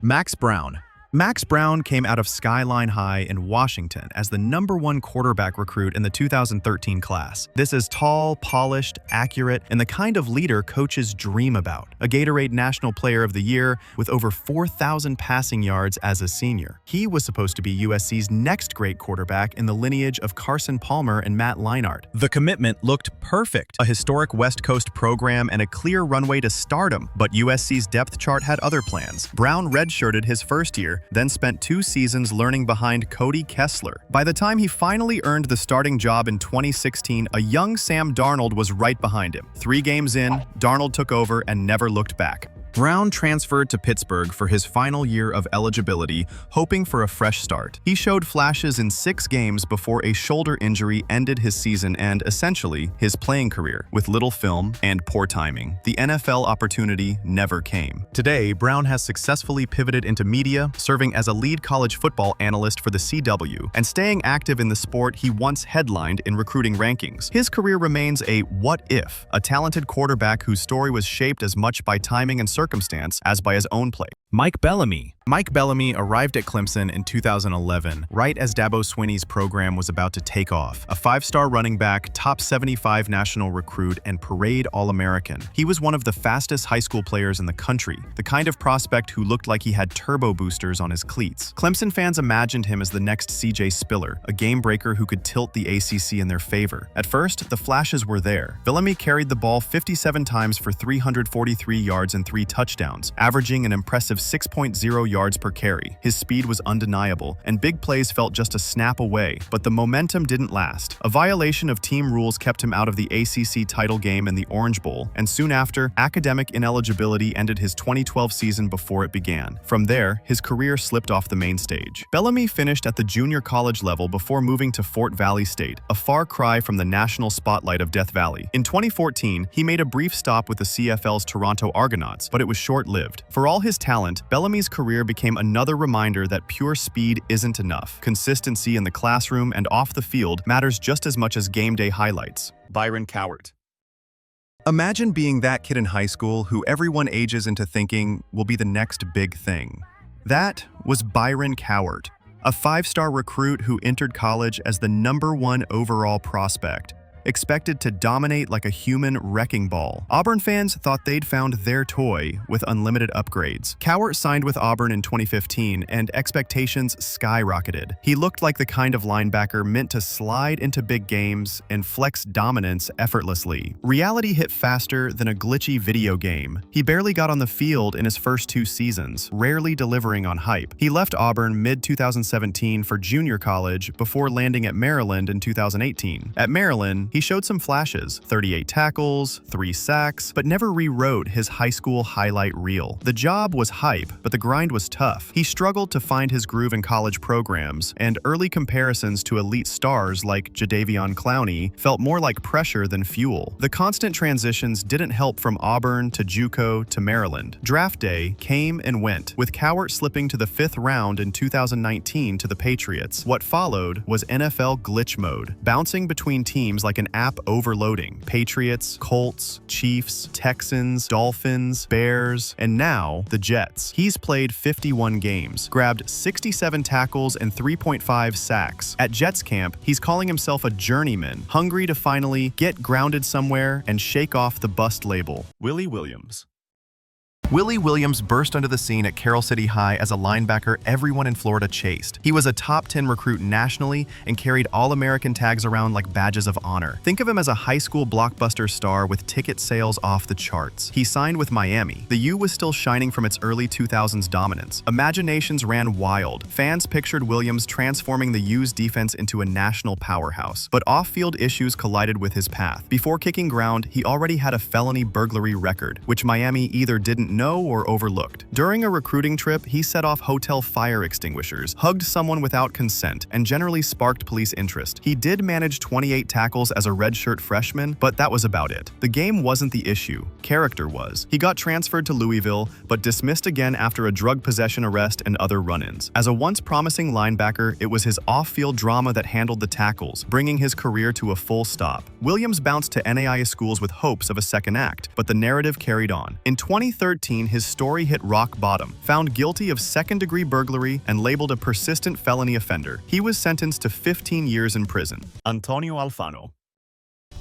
Max Brown. Max Brown came out of Skyline High in Washington as the #1 quarterback recruit in the 2013 class. This is tall, polished, accurate, and the kind of leader coaches dream about. A Gatorade National Player of the Year with over 4,000 passing yards as a senior. He was supposed to be USC's next great quarterback in the lineage of Carson Palmer and Matt Leinart. The commitment looked perfect. A historic West Coast program and a clear runway to stardom, but USC's depth chart had other plans. Brown redshirted his first year, then spent 2 seasons learning behind Cody Kessler. By the time he finally earned the starting job in 2016, a young Sam Darnold was right behind him. 3 games in, Darnold took over and never looked back. Brown transferred to Pittsburgh for his final year of eligibility, hoping for a fresh start. He showed flashes in 6 games before a shoulder injury ended his season and, essentially, his playing career. With little film and poor timing, the NFL opportunity never came. Today, Brown has successfully pivoted into media, serving as a lead college football analyst for the CW, and staying active in the sport he once headlined in recruiting rankings. His career remains a what if, a talented quarterback whose story was shaped as much by timing and circumstance as by his own play. Mike Bellamy. Mike Bellamy arrived at Clemson in 2011, right as Dabo Swinney's program was about to take off. A 5-star running back, top 75 national recruit, and parade All-American. He was one of the fastest high school players in the country, the kind of prospect who looked like he had turbo boosters on his cleats. Clemson fans imagined him as the next CJ Spiller, a game breaker who could tilt the ACC in their favor. At first, the flashes were there. Bellamy carried the ball 57 times for 343 yards and 3 touchdowns, averaging an impressive 6.0 yards per carry. His speed was undeniable, and big plays felt just a snap away, but the momentum didn't last. A violation of team rules kept him out of the ACC title game in the Orange Bowl, and soon after, academic ineligibility ended his 2012 season before it began. From there, his career slipped off the main stage. Bellamy finished at the junior college level before moving to Fort Valley State, a far cry from the national spotlight of Death Valley. In 2014, he made a brief stop with the CFL's Toronto Argonauts, but it was short-lived. For all his talent, Bellamy's career became another reminder that pure speed isn't enough. Consistency in the classroom and off the field matters just as much as game day highlights. Byron Cowart. Imagine being that kid in high school who everyone ages into thinking will be the next big thing. That was Byron Cowart, a 5-star recruit who entered college as the #1 overall prospect, expected to dominate like a human wrecking ball. Auburn fans thought they'd found their toy with unlimited upgrades. Cowart signed with Auburn in 2015, and expectations skyrocketed. He looked like the kind of linebacker meant to slide into big games and flex dominance effortlessly. Reality hit faster than a glitchy video game. He barely got on the field in his first 2 seasons, rarely delivering on hype. He left Auburn mid-2017 for junior college before landing at Maryland in 2018. At Maryland, he showed some flashes, 38 tackles, 3 sacks, but never rewrote his high school highlight reel. The job was hype, but the grind was tough. He struggled to find his groove in college programs, and early comparisons to elite stars like Jadeveon Clowney felt more like pressure than fuel. The constant transitions didn't help from Auburn to JUCO to Maryland. Draft day came and went, with Cowart slipping to the 5th round in 2019 to the Patriots. What followed was NFL glitch mode, bouncing between teams like an app overloading. Patriots, Colts, Chiefs, Texans, Dolphins, Bears, and now the Jets. He's played 51 games, grabbed 67 tackles and 3.5 sacks. At Jets camp, he's calling himself a journeyman, hungry to finally get grounded somewhere and shake off the bust label. Willie Williams. Willie Williams burst onto the scene at Carroll City High as a linebacker everyone in Florida chased. He was a top 10 recruit nationally and carried All-American tags around like badges of honor. Think of him as a high school blockbuster star with ticket sales off the charts. He signed with Miami. The U was still shining from its early 2000s dominance. Imaginations ran wild. Fans pictured Williams transforming the U's defense into a national powerhouse. But off-field issues collided with his path. Before kicking ground, he already had a felony burglary record, which Miami either didn't know or overlooked. During a recruiting trip, he set off hotel fire extinguishers, hugged someone without consent, and generally sparked police interest. He did manage 28 tackles as a redshirt freshman, but that was about it. The game wasn't the issue. Character was. He got transferred to Louisville, but dismissed again after a drug possession arrest and other run-ins. As a once promising linebacker, it was his off-field drama that handled the tackles, bringing his career to a full stop. Williams bounced to NAIA schools with hopes of a second act, but the narrative carried on. In 2013, 2018, his story hit rock bottom. Found guilty of second-degree burglary and labeled a persistent felony offender, he was sentenced to 15 years in prison. Antonio Alfano.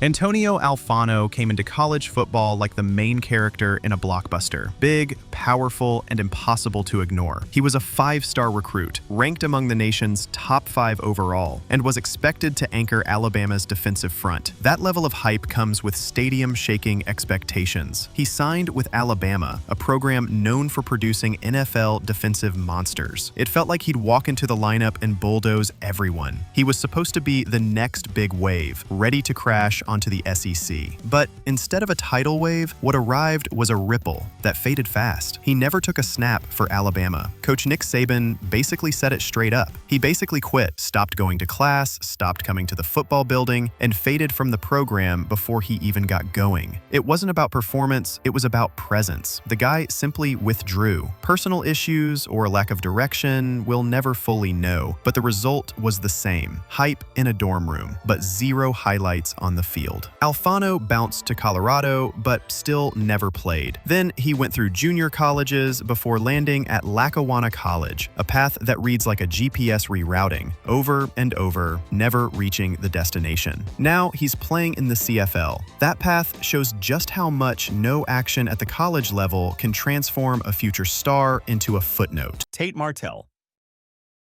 Antonio Alfano came into college football like the main character in a blockbuster. Big, powerful, and impossible to ignore. He was a 5-star recruit, ranked among the nation's top 5 overall, and was expected to anchor Alabama's defensive front. That level of hype comes with stadium-shaking expectations. He signed with Alabama, a program known for producing NFL defensive monsters. It felt like he'd walk into the lineup and bulldoze everyone. He was supposed to be the next big wave, ready to crash onto the SEC. But instead of a tidal wave, what arrived was a ripple that faded fast. He never took a snap for Alabama. Coach Nick Saban basically said it straight up. He basically quit, stopped going to class, stopped coming to the football building, and faded from the program before he even got going. It wasn't about performance, it was about presence. The guy simply withdrew. Personal issues or lack of direction, we'll never fully know, but the result was the same. Hype in a dorm room, but zero highlights on the field. Alfano bounced to Colorado, but still never played. Then he went through junior colleges before landing at Lackawanna College, a path that reads like a GPS rerouting, over and over, never reaching the destination. Now he's playing in the CFL. That path shows just how much no action at the college level can transform a future star into a footnote. Tate Martell.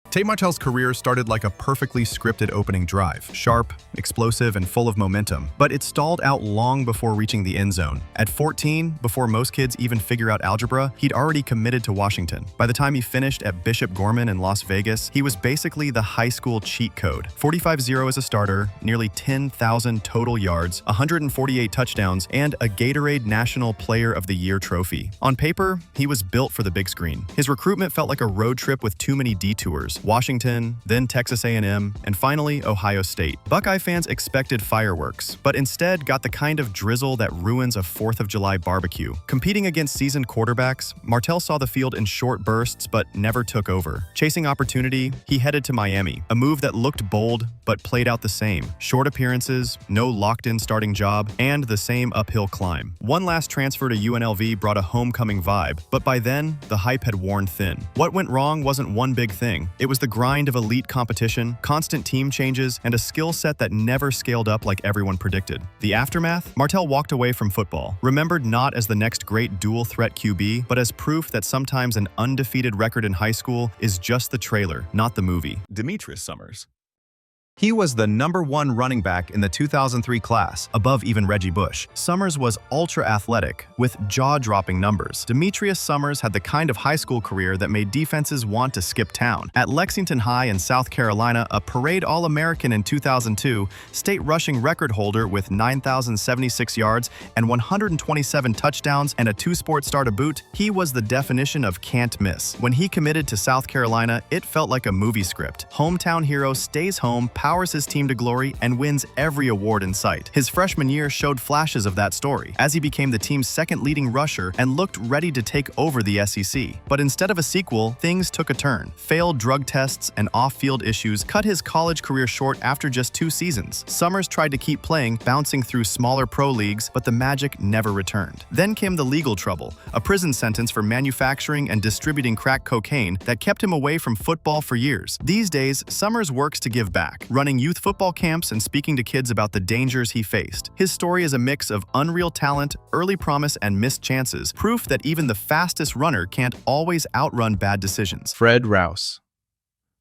Tate Martell's career started like a perfectly scripted opening drive, sharp, explosive, and full of momentum, but it stalled out long before reaching the end zone. At 14, before most kids even figure out algebra, he'd already committed to Washington. By the time he finished at Bishop Gorman in Las Vegas, he was basically the high school cheat code. 45-0 as a starter, nearly 10,000 total yards, 148 touchdowns, and a Gatorade National Player of the Year trophy. On paper, he was built for the big screen. His recruitment felt like a road trip with too many detours. Washington, then Texas A&M, and finally Ohio State. Buckeye fans expected fireworks, but instead got the kind of drizzle that ruins a 4th of July barbecue. Competing against seasoned quarterbacks, Martell saw the field in short bursts but never took over. Chasing opportunity, he headed to Miami, a move that looked bold but played out the same. Short appearances, no locked-in starting job, and the same uphill climb. One last transfer to UNLV brought a homecoming vibe, but by then, the hype had worn thin. What went wrong wasn't one big thing. It was the grind of elite competition, constant team changes, and a skill set that never scaled up like everyone predicted. The aftermath? Martell walked away from football, remembered not as the next great dual-threat QB, but as proof that sometimes an undefeated record in high school is just the trailer, not the movie. Demetrius Summers. He was the #1 running back in the 2003 class, above even Reggie Bush. Summers was ultra-athletic, with jaw-dropping numbers. Demetrius Summers had the kind of high school career that made defenses want to skip town. At Lexington High in South Carolina, a parade All-American in 2002, state rushing record holder with 9,076 yards and 127 touchdowns and a 2-sport star to boot, he was the definition of can't miss. When he committed to South Carolina, it felt like a movie script. Hometown hero stays home, powers his team to glory, and wins every award in sight. His freshman year showed flashes of that story, as he became the team's second leading rusher and looked ready to take over the SEC. But instead of a sequel, things took a turn. Failed drug tests and off-field issues cut his college career short after just 2 seasons. Summers tried to keep playing, bouncing through smaller pro leagues, but the magic never returned. Then came the legal trouble, a prison sentence for manufacturing and distributing crack cocaine that kept him away from football for years. These days, Summers works to give back, running youth football camps and speaking to kids about the dangers he faced. His story is a mix of unreal talent, early promise, and missed chances, proof that even the fastest runner can't always outrun bad decisions. Fred Rouse.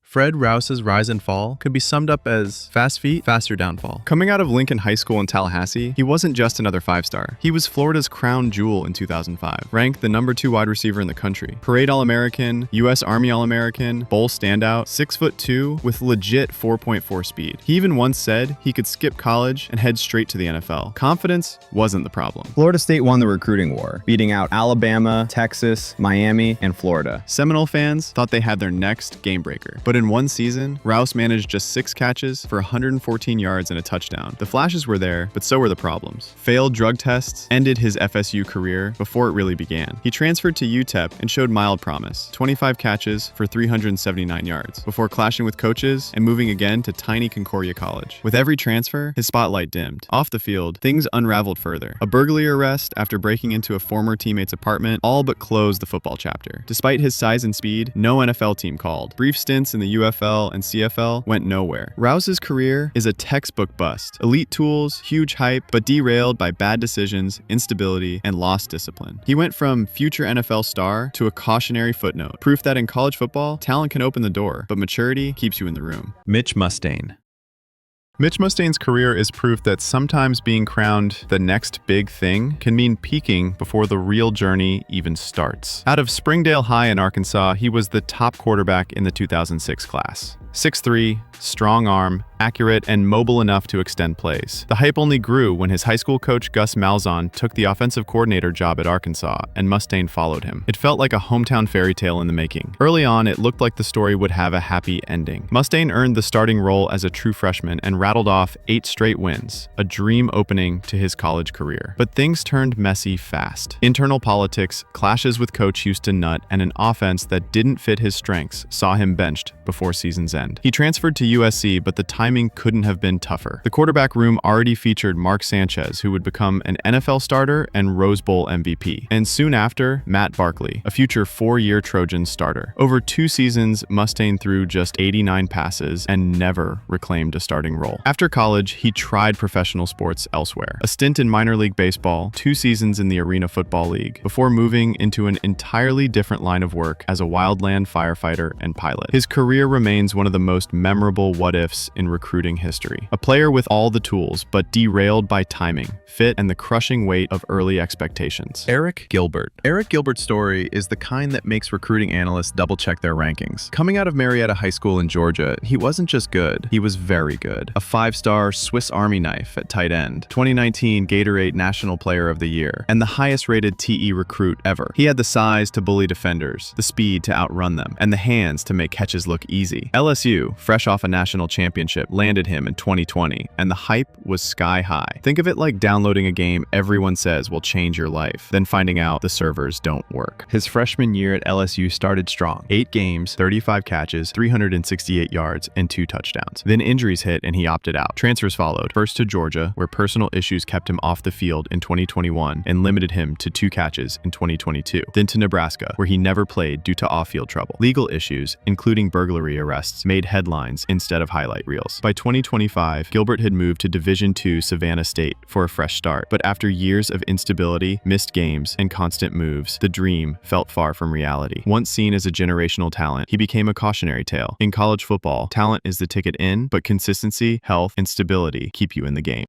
Fred Rouse's rise and fall could be summed up as fast feet, faster downfall. Coming out of Lincoln High School in Tallahassee, he wasn't just another 5-star. He was Florida's crown jewel in 2005, ranked the #2 wide receiver in the country. Parade All-American, U.S. Army All-American, Bowl standout, 6'2" with legit 4.4 speed. He even once said he could skip college and head straight to the NFL. Confidence wasn't the problem. Florida State won the recruiting war, beating out Alabama, Texas, Miami, and Florida. Seminole fans thought they had their next game breaker. But in one season, Rouse managed just 6 catches for 114 yards and a touchdown. The flashes were there, but so were the problems. Failed drug tests ended his FSU career before it really began. He transferred to UTEP and showed mild promise, 25 catches for 379 yards, before clashing with coaches and moving again to tiny Concordia College. With every transfer, his spotlight dimmed. Off the field, things unraveled further. A burglary arrest after breaking into a former teammate's apartment all but closed the football chapter. Despite his size and speed, no NFL team called. Brief stints in the UFL and CFL went nowhere. Rouse's career is a textbook bust. Elite tools, huge hype, but derailed by bad decisions, instability, and lost discipline. He went from future NFL star to a cautionary footnote. Proof that in college football, talent can open the door, but maturity keeps you in the room. Mitch Mustain. Mitch Mustain's career is proof that sometimes being crowned the next big thing can mean peaking before the real journey even starts. Out of Springdale High in Arkansas, he was the top quarterback in the 2006 class. 6'3", strong arm, accurate, and mobile enough to extend plays. The hype only grew when his high school coach Gus Malzahn took the offensive coordinator job at Arkansas, and Mustain followed him. It felt like a hometown fairy tale in the making. Early on, it looked like the story would have a happy ending. Mustain earned the starting role as a true freshman and rattled off 8 straight wins, a dream opening to his college career. But things turned messy fast. Internal politics, clashes with coach Houston Nutt, and an offense that didn't fit his strengths saw him benched before season's end. He transferred to USC, but the timing couldn't have been tougher. The quarterback room already featured Mark Sanchez, who would become an NFL starter and Rose Bowl MVP. And soon after, Matt Barkley, a future 4-year Trojan starter. Over 2 seasons, Mustain threw just 89 passes and never reclaimed a starting role. After college, he tried professional sports elsewhere. A stint in minor league baseball, 2 seasons in the Arena Football League, before moving into an entirely different line of work as a wildland firefighter and pilot. His career remains one of the most memorable what-ifs in recruiting history. A player with all the tools, but derailed by timing, fit, and the crushing weight of early expectations. Eric Gilbert. Eric Gilbert's story is the kind that makes recruiting analysts double-check their rankings. Coming out of Marietta High School in Georgia, he wasn't just good, he was very good. A 5-star Swiss Army knife at tight end, 2019 Gatorade National Player of the Year, and the highest-rated TE recruit ever. He had the size to bully defenders, the speed to outrun them, and the hands to make catches look easy. LSU, fresh off a national championship, landed him in 2020, and the hype was sky high. Think of it like downloading a game everyone says will change your life, then finding out the servers don't work. His freshman year at LSU started strong. 8 games, 35 catches, 368 yards, and 2 touchdowns. Then injuries hit and he opted out. Transfers followed, first to Georgia, where personal issues kept him off the field in 2021 and limited him to 2 catches in 2022. Then to Nebraska, where he never played due to off-field trouble. Legal issues, including burglary arrests, made headlines instead of highlight reels. By 2025, Gilbert had moved to Division II Savannah State for a fresh start, but after years of instability, missed games, and constant moves, the dream felt far from reality. Once seen as a generational talent, he became a cautionary tale. In college football, talent is the ticket in, but consistency, health, and stability keep you in the game.